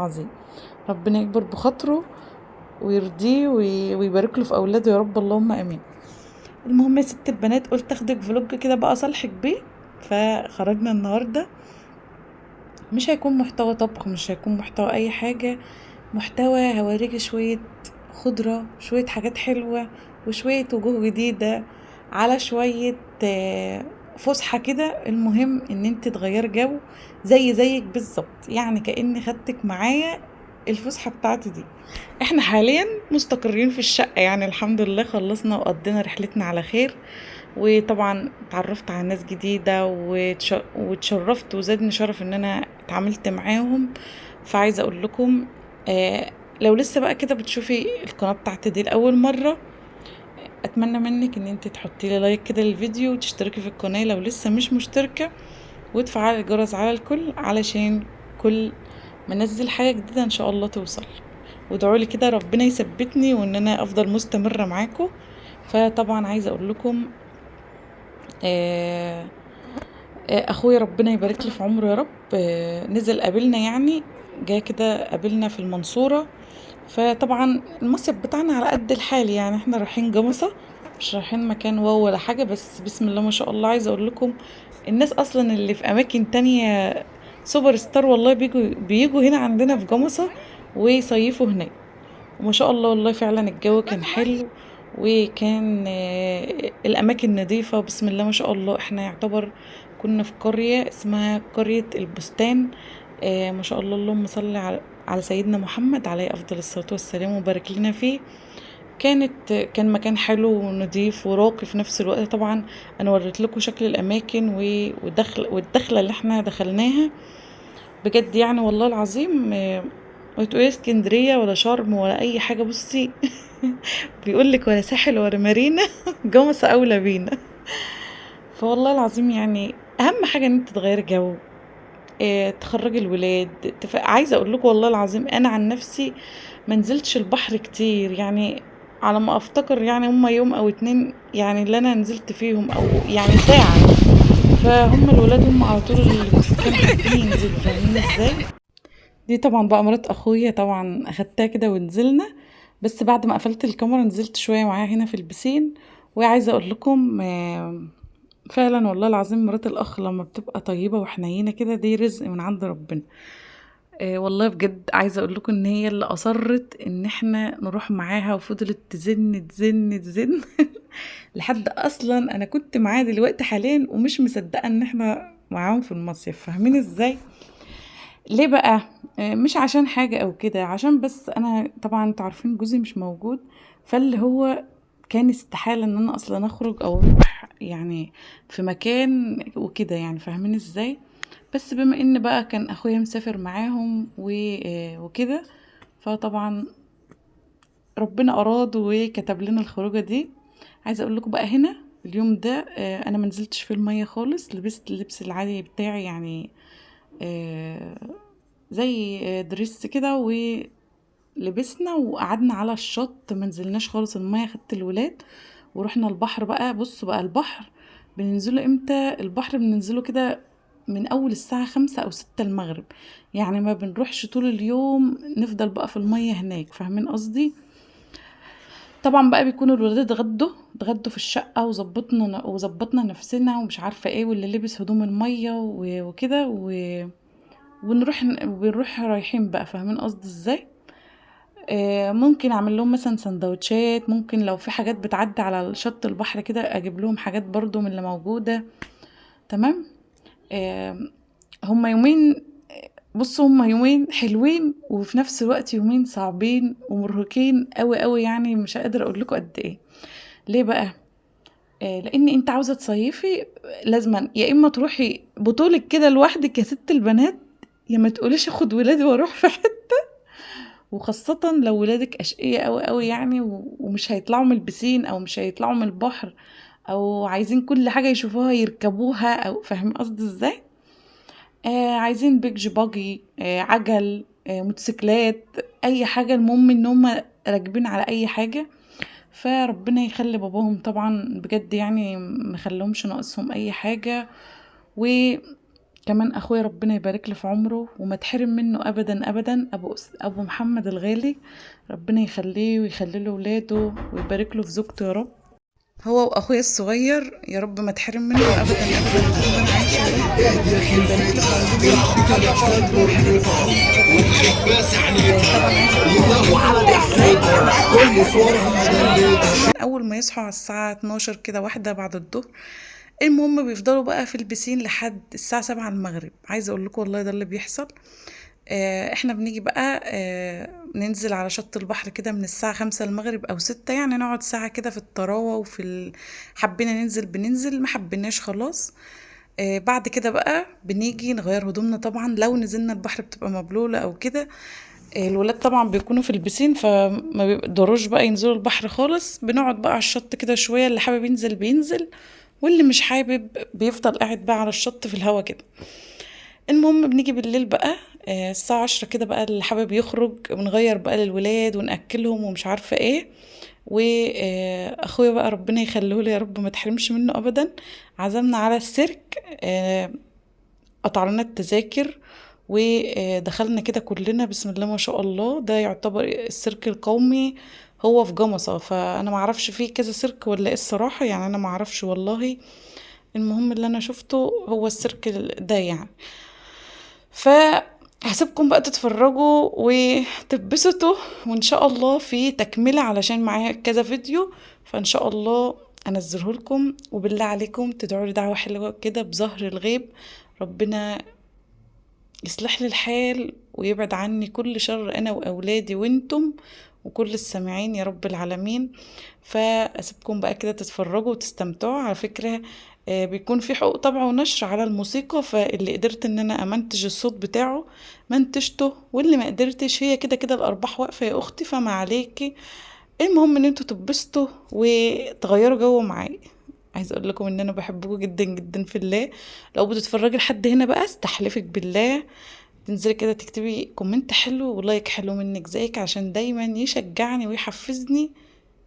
عظيم. ربنا يكبر بخاطره ويرضيه ويبارك له في اولاده يا رب، اللهم امين. المهم يا ست البنات، قلت اخدك فلوج كده بقى اصالحك بيه. فخرجنا النهارده، مش هيكون محتوى طبخ، مش هيكون محتوى اي حاجه، محتوى هوريكي شويه خضره، شويه حاجات حلوه، وشويه وجوه جديده، على شويه فسحه كده. المهم ان انت تغير جو زيك بالظبط، يعني كأني خدتك معايا الفسحه بتاعتي دي. احنا حاليا مستقرين في الشقه، يعني الحمد لله خلصنا وقضينا رحلتنا على خير. وطبعا اتعرفت على ناس جديدة واتشرفت وزادني شرف ان انا اتعاملت معاهم. فعايزة اقول لكم، لو لسه بقى كده بتشوفي القناة بتاعتي دي لأول مرة، اتمنى منك ان انت تحطي لي لايك كده للفيديو وتشتركي في القناة لو لسه مش مشتركة، وتفعلي الجرس على الكل علشان كل ما انزل حاجة جديدة ان شاء الله توصل. وادعوا لي كده ربنا يثبتني وان انا افضل مستمرة معاكم. فطبعا عايزة اقول لكم، آه اخويا ربنا يبارك لي في عمره يا رب، نزل قابلنا، يعني جه كده قابلنا في المنصورة. فطبعا المصيف بتاعنا على قد الحال، يعني احنا رايحين جمصة، مش رايحين مكان واو ولا حاجة، بس بسم الله ما شاء الله. عايزة اقول لكم الناس اصلا اللي في اماكن تانية سوبر ستار والله بيجوا هنا عندنا في جمصة ويصيفوا هناك. وما شاء الله والله فعلا الجو كان حلو، وكان الأماكن نظيفة بسم الله ما شاء الله. احنا يعتبر كنا في قرية اسمها قرية البستان. ما شاء الله، اللهم صل على سيدنا محمد عليه أفضل الصلاة والسلام وبارك لنا فيه. كان مكان حلو ونضيف وراقي في نفس الوقت. طبعا انا وريت لكم شكل الاماكن والدخله اللي احنا دخلناها بجد، يعني والله العظيم. ما تقولي اسكندريه ولا شرم ولا اي حاجه، بصي بيقولك ولا ساحل ولا مارينا جمصة اولى بينا. فوالله العظيم يعني اهم حاجه ان انت تغيري جو، تخرجي الولاد. عايزه اقول لكم والله العظيم انا عن نفسي ما نزلتش البحر كتير، يعني على ما افتكر يعني هما يوم او اتنين يعني اللي انا نزلت فيهم، او يعني ساعه. فهم الولاد هم على طول اللي كانوا حابين ينزلوا، فاهمين ازاي. دي طبعا بقى مرات اخويا، طبعا اخدتها كده ونزلنا، بس بعد ما قفلت الكاميرا نزلت شويه معاها هنا في البسين. وعايزه اقول لكم، فعلا والله العظيم مرات الاخ لما بتبقى طيبه وحنينه كده دي رزق من عند ربنا. والله بجد عايزه اقول لكم ان هي اللي اصرت ان احنا نروح معاها، وفضلت تزن تزن تزن لحد اصلا انا كنت معاها دلوقتي حاليا ومش مصدقه ان احنا معاهم في المصيف، فاهمين ازاي. ليه بقى؟ مش عشان حاجة او كده، عشان بس انا طبعا انتوا عارفين جوزي مش موجود. فاللي هو كان استحالة ان انا اصلا اخرج او اروح يعني في مكان وكده، يعني فاهمين ازاي. بس بما ان بقى كان اخويا مسافر معاهم وكده، فطبعا ربنا اراد وكتب لنا الخروجة دي. عايزة اقول لكم بقى هنا اليوم ده، انا منزلتش في المية خالص، لبست اللبس العادي بتاعي، يعني آه، زي دريس كده، ولبسنا وقعدنا على الشط، منزلناش خالص المية. خدت الولاد ورحنا البحر بقى. بصوا بقى البحر بننزله امتى؟ البحر بننزله كده من اول الساعة 5 او 6 المغرب، يعني ما بنروحش طول اليوم نفضل بقى في المية هناك، فاهمين قصدي. طبعا بقى بيكونوا الولاد اتغدوا في الشقة، وظبطنا نفسنا ومش عارفة ايه، واللي لبس هدوم المية وكده بنروح رايحين بقى، فاهمين قصدي ازاي. ممكن اعمل لهم مثلا سندوتشات، ممكن لو في حاجات بتعدي على شط البحر كده اجيب لهم حاجات برضو من اللي موجودة. تمام. آه هما يومين، بصوا هما يومين حلوين وفي نفس الوقت يومين صعبين ومرهقين قوي قوي، يعني مش قادرة اقول لكم قد ايه. ليه بقى؟ لان انت عاوزة تصيفي لازما يا اما تروحي بطولك كده لوحدك يا ست البنات، يا ما تقوليش اخد ولادي واروح في حتة. وخاصة لو ولادك أشقية قوي قوي يعني، ومش هيطلعوا من البسين او مش هيطلعوا من البحر، او عايزين كل حاجة يشوفوها يركبوها، او فاهم قصدي ازاي. عايزين بيج باجي، عجل، موتوسيكلات، اي حاجة، المهم ان هم راكبين على اي حاجة. فربنا يخلي باباهم طبعا بجد، يعني مخليهمش ناقصهم اي حاجة. وكان كمان اخويا ربنا يبارك له في عمره وما تحرم منه ابدا ابدا، ابو محمد الغالي، ربنا يخليه ويخلي له ولاده ويبارك له في زوجته يا رب. هو واخويا الصغير يا رب ما تحرم منه ابدا ابدا طول ما انا عايشه يا رب، ويبارك له في عمره. اول ما يصحوا على الساعه 12 كده واحده بعد الظهر، المهم بيفضلوا بقى في البسين لحد الساعه 7 المغرب. عايزه اقول لكم والله ده اللي بيحصل. احنا بنيجي بقى ننزل على شط البحر كده من الساعة 5 المغرب او 6، يعني نقعد ساعة كده في الطراوة حبينا ننزل بننزل، ما حبيناش خلاص. بعد كده بقى بنيجي نغير هدومنا، طبعا لو نزلنا البحر بتبقى مبلولة او كده. الولاد طبعا بيكونوا في البسين فما بيقدروش بقى ينزلوا البحر خالص، بنقعد بقى على الشط كده شوية، اللي حابب ينزل بينزل واللي مش حابب بيفضل قاعد بقى على الشط في الهوا كده. المهم بنيجي بالليل بقى الساعة 10 كده بقى، اللي حابب يخرج بنغير بقى للولاد ونأكلهم ومش عارفة ايه. واخويا بقى ربنا يخليه لي يا رب ما تحرمش منه ابدا، عزمنا على السيرك. قطع لنا التذاكر ودخلنا كده كلنا بسم الله ما شاء الله. ده يعتبر السيرك القومي، هو في جمصة، فانا معرفش فيه كذا سيرك ولا ايه الصراحة، يعني انا معرفش والله. المهم اللي انا شفته هو السيرك ده يعني. فهسيبكم بقى تتفرجوا وتتبسطوا، وان شاء الله في تكملة علشان معايا كذا فيديو، فان شاء الله انزله لكم. وبالله عليكم تدعوا لي دعوة حلوة كده بظهر الغيب، ربنا يصلح لي الحال ويبعد عني كل شر انا واولادي وانتم وكل السامعين يا رب العالمين. فاسيبكم بقى كده تتفرجوا وتستمتعوا. على فكرة بيكون في حقوق طبع ونشر على الموسيقى، فاللي قدرت ان انا امنتج الصوت بتاعه منتجته، واللي ما قدرتش هي كده كده الارباح واقفة يا اختي، فما عليكي. المهم ان انتوا تبسطوا وتغيروا جو معايا. عايزه اقول لكم ان انا بحبكم جدا جدا في الله. لو بتتفرجي لحد هنا بقى استحلفك بالله تنزلي كده تكتبي كومنت حلو ولايك حلو منك زيك، عشان دايما يشجعني ويحفزني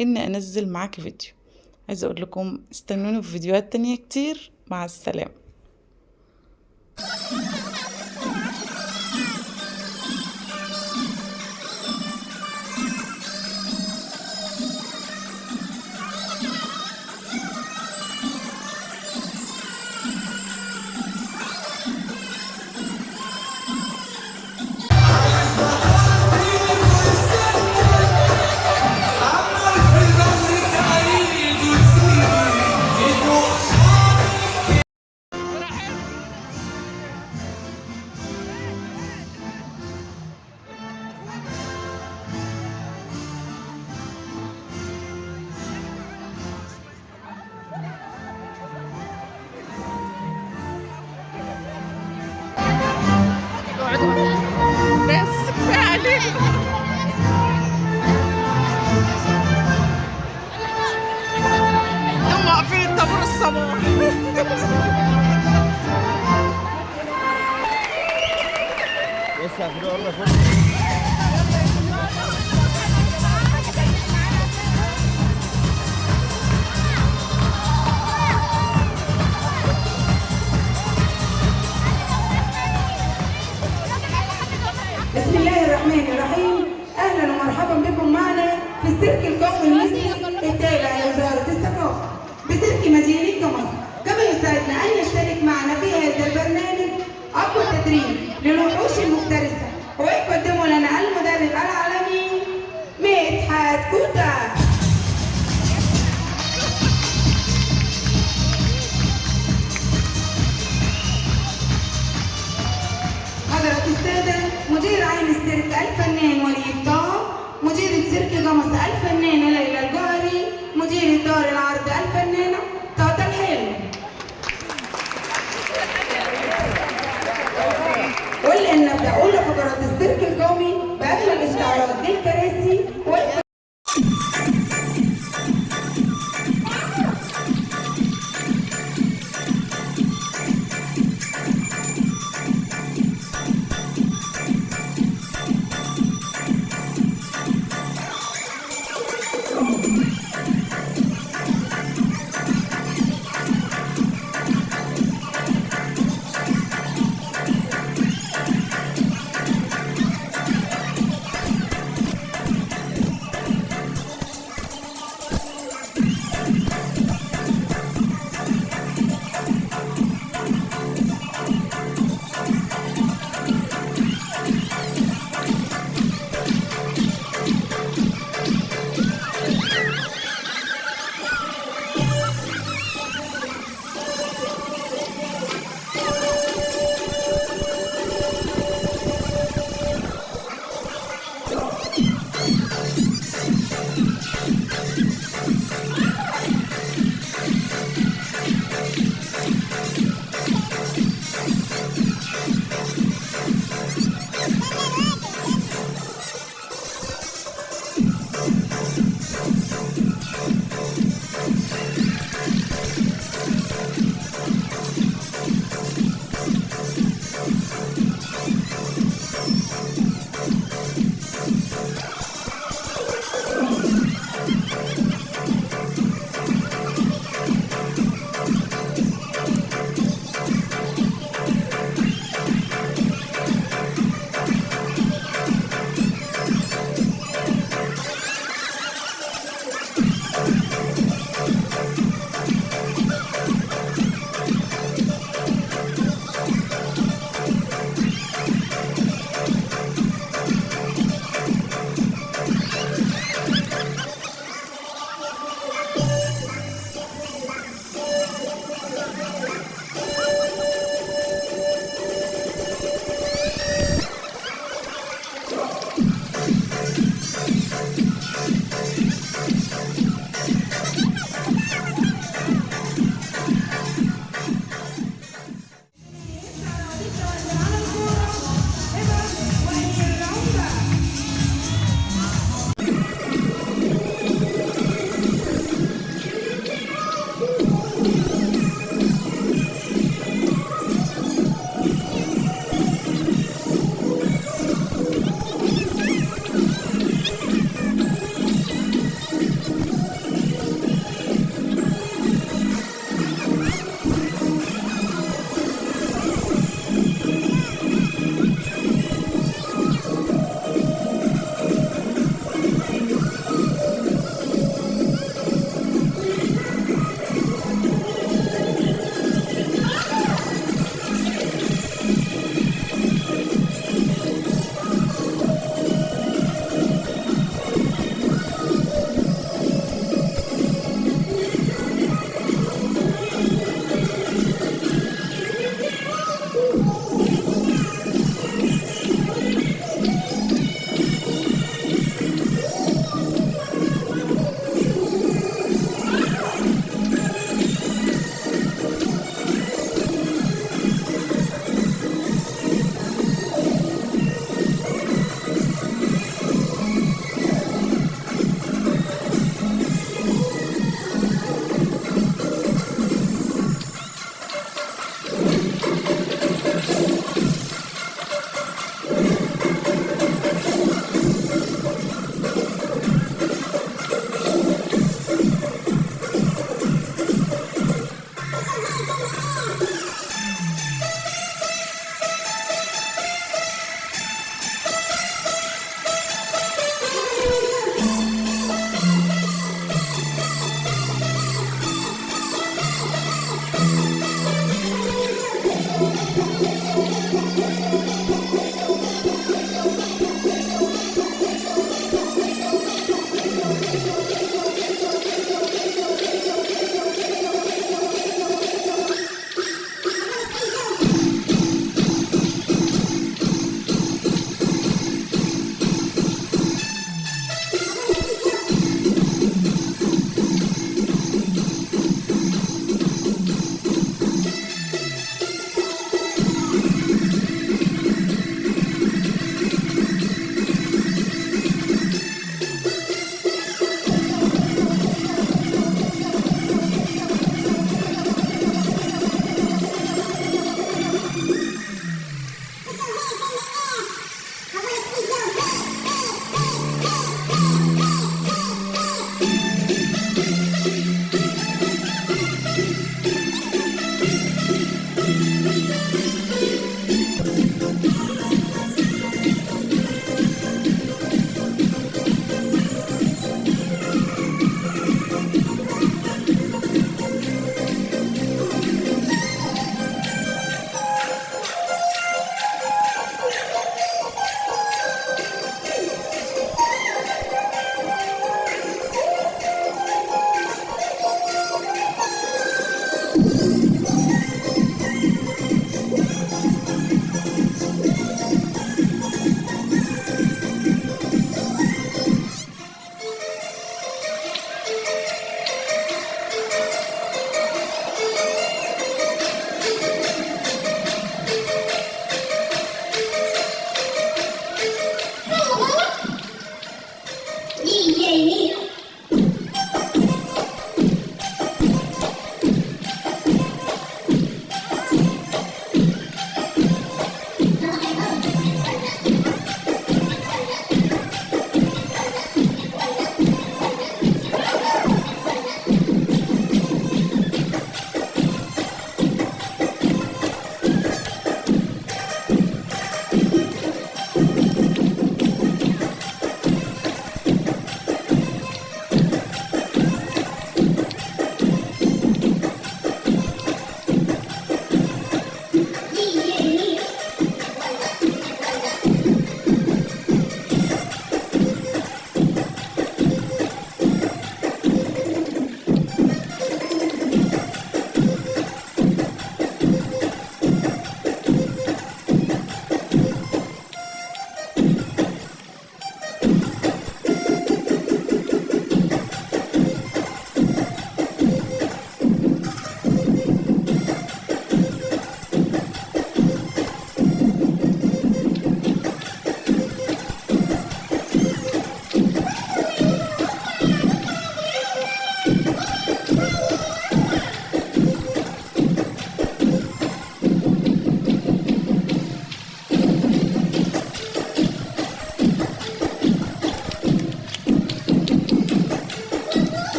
ان انزل معاكي فيديو. عايزه اقول لكم استنوني في فيديوهات تانية كتير. مع السلامه. بس كفايه عليك. هم واقفين الطابور الصباح. بسم الله الرحمن الرحيم. اهلا ومرحبا بكم معنا في السيرك القومي المصري التابع لوزاره الثقافه بسيرك مدينه جمصة. كما يسعدنا ان يشترك معنا في هذا البرنامج اقوى تدريب للوحوش المفترسه، ويقدم لنا المدرب العالمي مدحت كوتا. حضرة السادة، مدير عام السيرك الفنان وليد طه، مديرة سيرك جمصة الفنانة ليلى الجوهري، مديرة دار العرض الفنانة طاطا الحلو. والآن نبدأ أولى فقرات السيرك القومي بأجمل استعراض للكراسي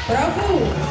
برافو.